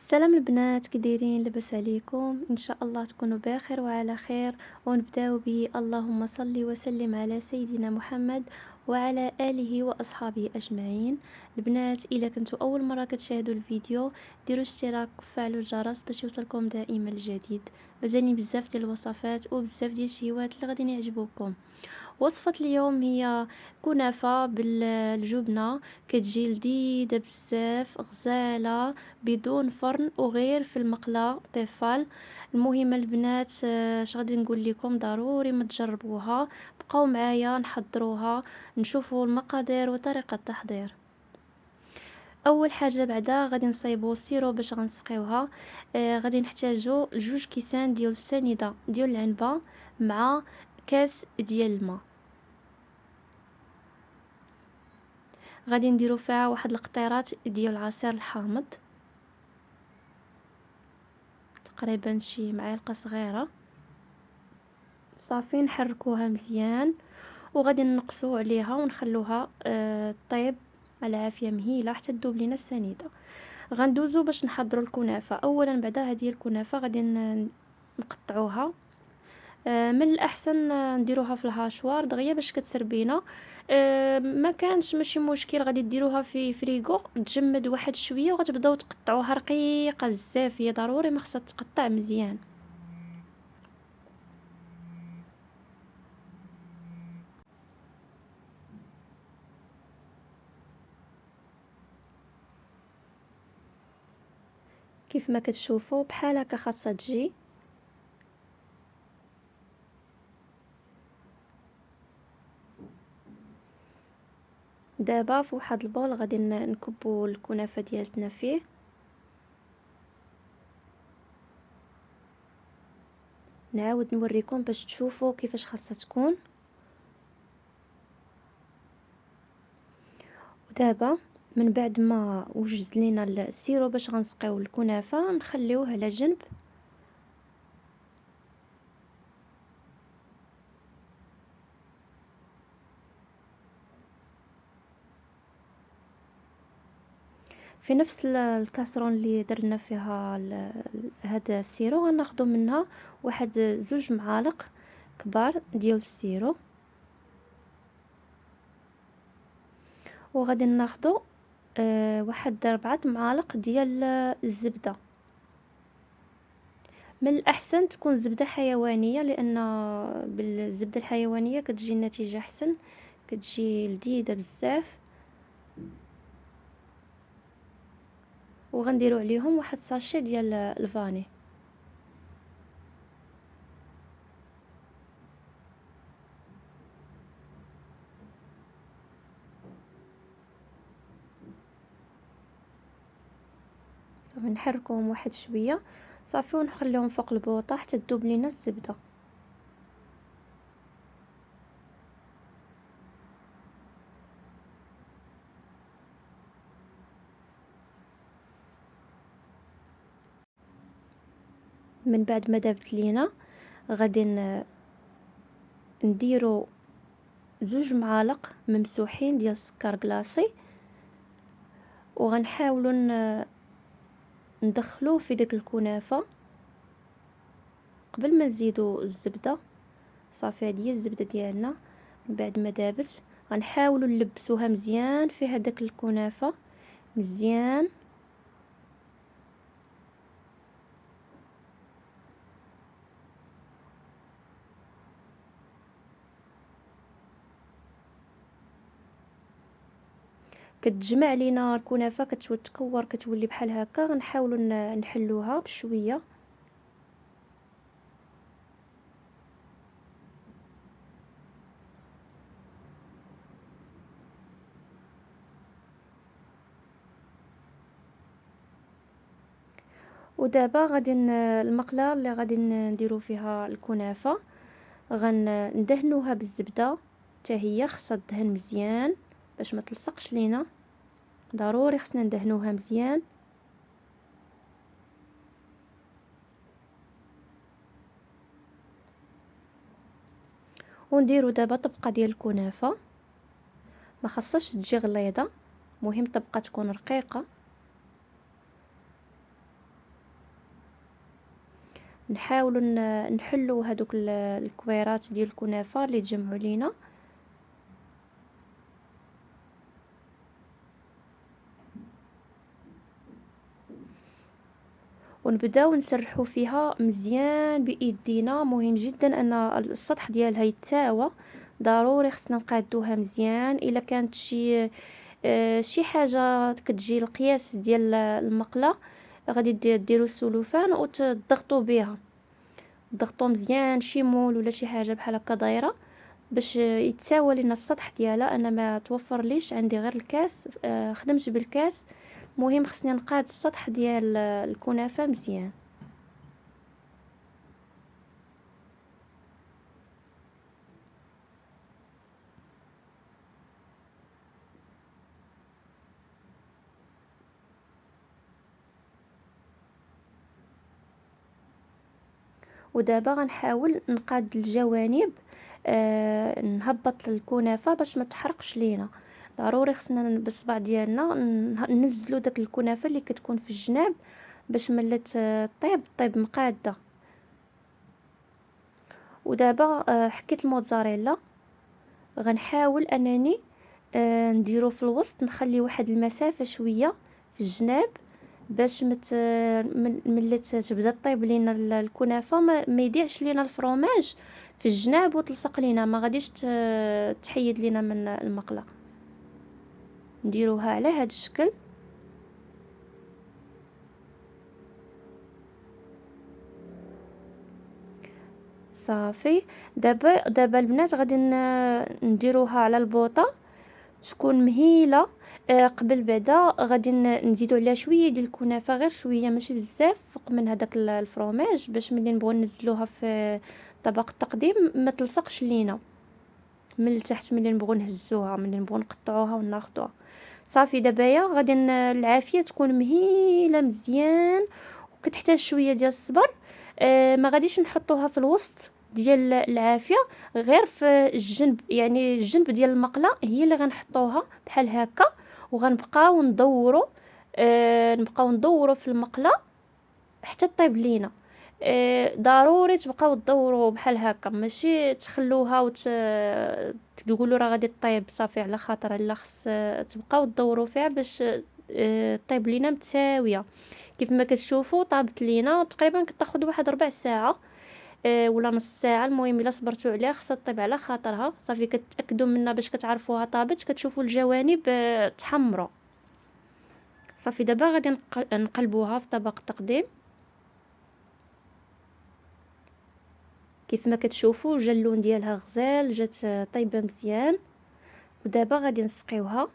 سلام البنات، كي دايرين؟ لاباس عليكم؟ ان شاء الله تكونوا بخير وعلى خير. ونبداو ب اللهم صل وسلم على سيدنا محمد وعلى اله واصحابه اجمعين. البنات، الا كنتوا اول مره كتشاهدوا الفيديو ديروا اشتراك وفعلوا الجرس باش يوصلكم دائما الجديد. مازالين بزاف ديال الوصفات وبزاف ديال الشيوات اللي غادي يعجبوكم. وصفة اليوم هي كنافة بالجبنة، كتجي لذيذة بزاف، غزالة بدون فرن وغير في المقلاة طفال. المهم البنات، اش غادي نقول لكم؟ ضروري ما تجربوها. بقاو معايا نحضروها، نشوفوا المقادير وطريقة التحضير. اول حاجه بعدا غادي نصايبوا السيرو باش غنسقيوها. غادي نحتاجوا 2 كيسان ديال السنيده ديال العنبه مع كاس ديال الماء. غادي نديرو فيها واحد القطيرات ديال العصير الحامض، تقريبا شي معلقه صغيره. صافي نحركوها مزيان وغادي نقصوا عليها ونخلوها طيب على عافيه مهيله حتى تذوب لينا السنيده. غندوزو باش نحضروا الكنافه. اولا بعدا هذه الكنافه غادي نقطعوها. من الاحسن نديروها في الهاشوار دغيا باش كتسربينا. ما كانش ماشي مشكل، غادي ديروها في فريغو تجمد واحد شويه وغتبداو تقطعوها رقيقه بزاف. هي ضروري ما خصها تقطع مزيان. كيف ما كتشوفوا بحال هكا خاصها تجي. دابا في واحد البول غادي نكبوا الكنافه ديالتنا فيه. نعاود نوريكم باش تشوفوا كيفاش خاصها تكون. ودابا من بعد ما وجد لينا السيرو باش غنسقيو الكنافه نخليوه على جنب. في نفس الكاسرون اللي درنا فيها هذا السيرو غناخذوا منها واحد 2 معالق كبار ديال السيرو. وغادي ناخذوا واحد 4 معالق ديال الزبده. من الاحسن تكون زبده حيوانيه، لان بالزبده الحيوانيه كتجي النتيجه احسن، كتجي لذيذه بزاف. وغنديروا عليهم واحد ساشي ديال الفاني. صافي نحركوهم واحد شويه صافي ونخليهم فوق البوطه حتى تذوب لينا الزبده. من بعد ما دابت لينا غادي نديرو 2 معالق ممسوحين ديال السكر كلاصي. وغنحاولوا ندخلوه في ديك الكنافه قبل ما نزيدو الزبده. صافي هذه هي الزبده ديالنا. من بعد ما دابت غنحاولوا نلبسوها مزيان في هذاك الكنافه مزيان. كتجمع لينا الكنافه كتكور كتولي بحال هكا. غنحاولوا نحلوها بشويه. ودابا غادي المقله اللي غادي نديرو فيها الكنافه غندهنوها بالزبده. حتى هي خصها تدهن مزيان باش ما تلصقش لينا. ضروري خصنا ندهنوها مزيان. ونديرو دابا طبقه ديال الكنافه، ما خصهاش تجي غليظه، مهم طبقه تكون رقيقه. نحاولوا نحلوا هذوك الكويرات ديال الكنافه اللي تجمعوا لينا. ونبداو نسرحوا فيها مزيان بايدينا. مهم جدا ان السطح ديالها يتساوى، ضروري خصنا نقادوها مزيان. الا كانت شي حاجه كتجي القياس ديال المقله، غادي ديروا السلوفان وتضغطوا بها، ضغطوا مزيان شي مول ولا شي حاجه بحال هكا دايره باش يتساوى لنا السطح ديالها. انا ما توفر ليش عندي غير الكاس، خدمت بالكاس. مهم خصني نقاد السطح ديال الكنافه مزيان. ودابا غنحاول نقاد الجوانب، نهبط الكنافه باش ما تحرقش لينا. ضروري خصنا بالصبع ديالنا ننزلوا داك الكنافه اللي كتكون في الجناب باش ملي طيب مقاده. ودابا حكيت الموتزاريلا، غنحاول انني نديرو في الوسط، نخلي واحد المسافه شويه في الجناب باش ملي تبدا طيب لينا الكنافه ما يضيعش لينا الفرomage في الجناب وتلصق لينا، ما غاديش تحيد لينا من المقله. نديروها على هذا الشكل. صافي. دابا البنات غادي نديروها على البوطه تكون مهيله. قبل بعدا غادي نزيدوا عليها شويه ديال الكنافه، غير شويه ماشي بزاف، فوق من هذاك الفرomage باش ملي نبغوا ننزلوها في طبق التقديم ما تلصقش لينا من التحت ملي نبغوا نهزوها، ملي نبغوا نقطعوها وناخذوها. صافي. دابا غادي العافيه تكون مهيله مزيان وكتحتاج شويه ديال الصبر. ما غاديش نحطوها في الوسط ديال العافيه، غير في الجنب، يعني الجنب ديال المقله هي اللي غنحطوها بحال هكا. وغنبقاو ندوروا، نبقاو ندوروا في المقله حتى طيب لينا. ضروري تبقاو تدوروا بحال هكا، ماشي تخلوها تقولوا راه غادي طيب صافي على خاطر. لا، خص تبقاو تدوروا فيها باش طيب لينا متساويه. كيف ما كتشوفوا طابت لينا تقريبا كتاخذ واحد ربع ساعه ولا نص ساعه. المهم الا صبرتوا عليها خصها طيب على خاطرها. صافي كتاكدوا منها باش كتعرفوها طابت، كتشوفوا الجوانب تحمروا. صافي. دابا غادي نقلبوها في طبق التقديم. كيف ما كتشوفوا جا اللون ديالها غزال، جات طيبه مزيان. ودابا غادي نسقيوها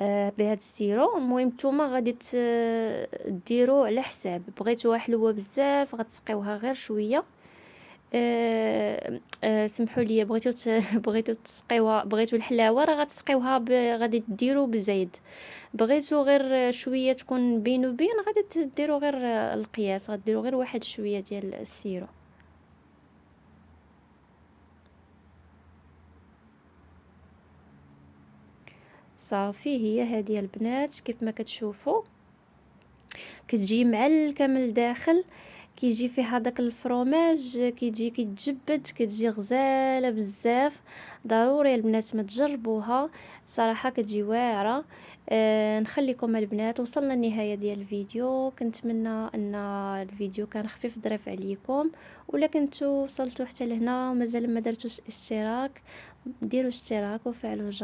بهذا السيرو. المهم نتوما غادي ديروا على حساب، بغيتوها حلوه بزاف غتسقيوها غير شويه. سمحوا لي، بغيتو تسقيوها، بغيتو الحلاوه راه غتسقيوها غادي ديروا بزيد. بغيتو غير شويه تكون بين وبين غادي ديروا غير القياس، غديروا غير واحد شويه ديال السيرو. صافي. هي هذه البنات كيف ما كتشوفوا كتجي معلكه من الداخل، كيجي فيها داك الفرomage، كيجي كيتجبد، كتجي غزاله بزاف. ضروري البنات ما تجربوها، صراحه كتجي واعره. نخليكم البنات، وصلنا للنهايه ديال الفيديو. كنتمنى ان الفيديو كان خفيف ظريف عليكم، ولا كنتو وصلتوا حتى لهنا ومازال ما درتوش اشتراك، ديروا اشتراك وفعلوا الجرس.